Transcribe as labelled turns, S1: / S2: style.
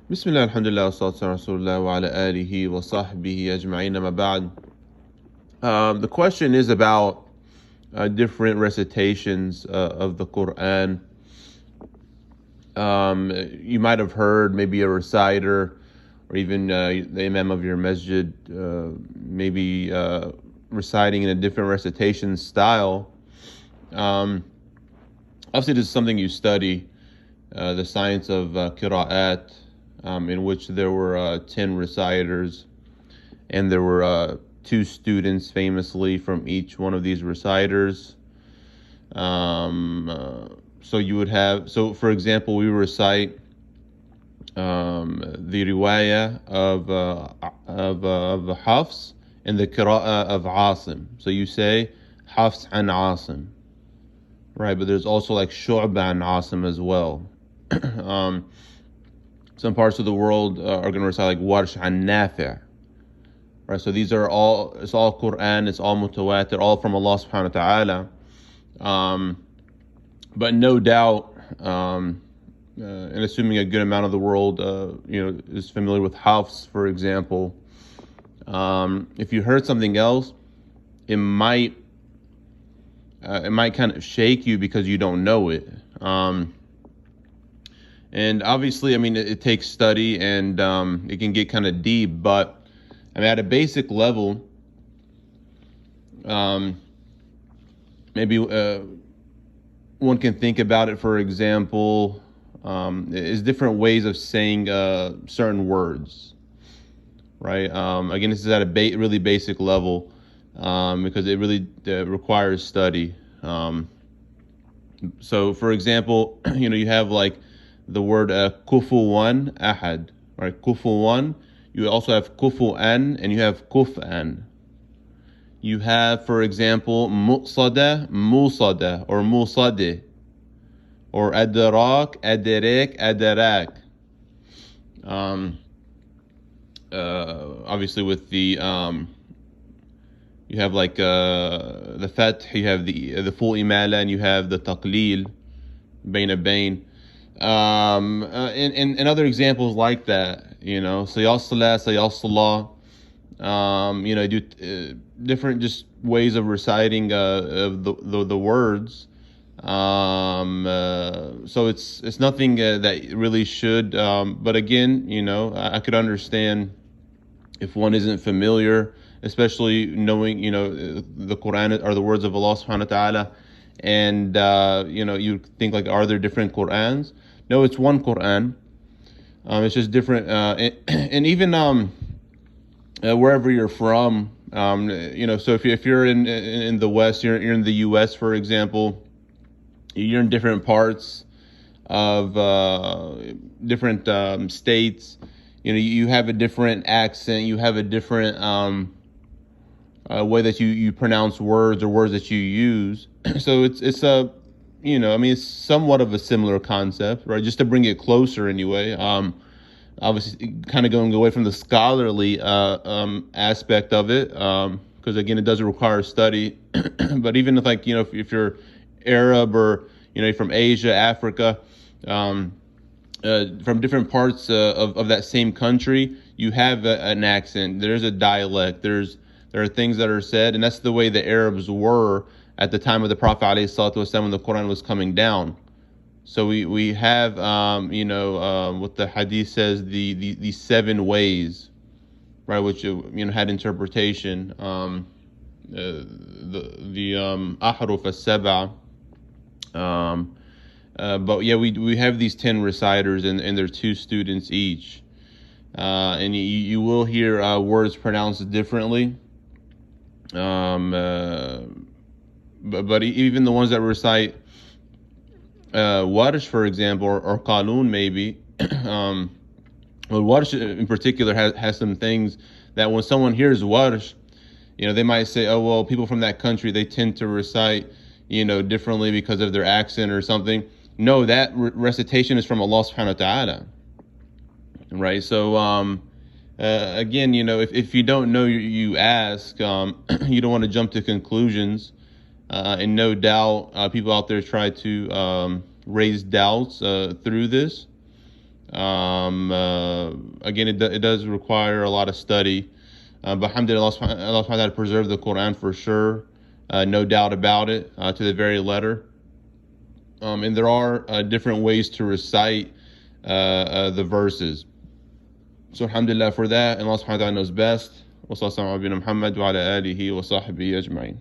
S1: Bismillah, alhamdulillah, salatu rasulullah wa ala alihi wa sahbihi ajma'in amma ba'd. The question is about different recitations of the Quran. You might have heard maybe a reciter or even the imam of your masjid maybe reciting in a different recitation style. Obviously, this is something you study, the science of Qira't, in which there were 10 reciters, and there were 2 students famously from each one of these reciters. So you would have, so for example, we recite the riwayah of Hafs and the Qira'ah of Asim. So you say Hafs an Asim, right? But there's also like Shu'ba an Asim as well. Some parts of the world are going to recite like Warsh an Nafi', right? So these are all, it's all Quran, it's all mutawatir, all from Allah subhanahu wa ta'ala. But no doubt, and assuming a good amount of the world, is familiar with Hafs, for example, if you heard something else, it might kind of shake you because you don't know it. And obviously, I mean, it takes study and it can get kind of deep, but I mean, at a basic level, maybe one can think about it, for example, is different ways of saying certain words, right? Again, this is at a really basic level because it really requires study. So, for example, you have like the word kufuwan ahad, right? Kufuwan. You also have kufu'an and you have kuf'an. You have, for example, muqsada, musada, or musade, or adrak, adarek, adarak. Obviously, with the you have like the fath, you have the full imala, and you have the taqleel, bain bain. And other examples like that, sayal salah, sayal salah, do different just ways of reciting of the words. So it's nothing that really should, but again, I could understand if one isn't familiar, especially knowing, the Quran are the words of Allah subhanahu wa ta'ala, and, you think like, are there different Qurans? No, it's one Quran. It's just different, and even wherever you're from, so if you're in the West, you're in the U.S., for example, you're in different parts of different states. You have a different accent, you have a different way that you pronounce words or words that you use. So it's a it's somewhat of a similar concept, right? Just to bring it closer anyway. Obviously, kind of going away from the scholarly aspect of it, because again, it does require study. But even if if you're Arab or from Asia, Africa, from different parts of that same country, you have an accent. There's a dialect. There are things that are said, and that's the way the Arabs were at the time of the Prophet ﷺ when the Quran was coming down. So we have what the Hadith says, the 7 ways, right? Which had interpretation. The ahruf as-sab'a. But yeah, we have these 10 reciters and there are 2 students each, and you will hear words pronounced differently. But even the ones that recite Warsh, for example, or Qanun maybe, well, Warsh in particular has some things that when someone hears Warsh, they might say, oh, well, people from that country, they tend to recite, differently because of their accent or something. No, that recitation is from Allah subhanahu wa ta'ala, right? So, again, if you don't know, you ask. You don't want to jump to conclusions. And no doubt, people out there try to raise doubts through this. Again, it does require a lot of study. But alhamdulillah, Allah subhanahu wa ta'ala preserved the Quran for sure. No doubt about it, to the very letter. And there are different ways to recite the verses. So alhamdulillah for that, and Allah subhanahu wa ta'ala knows best. Wa sallallahu ala Muhammad wa ala alihi wa sahbihi ajma'in.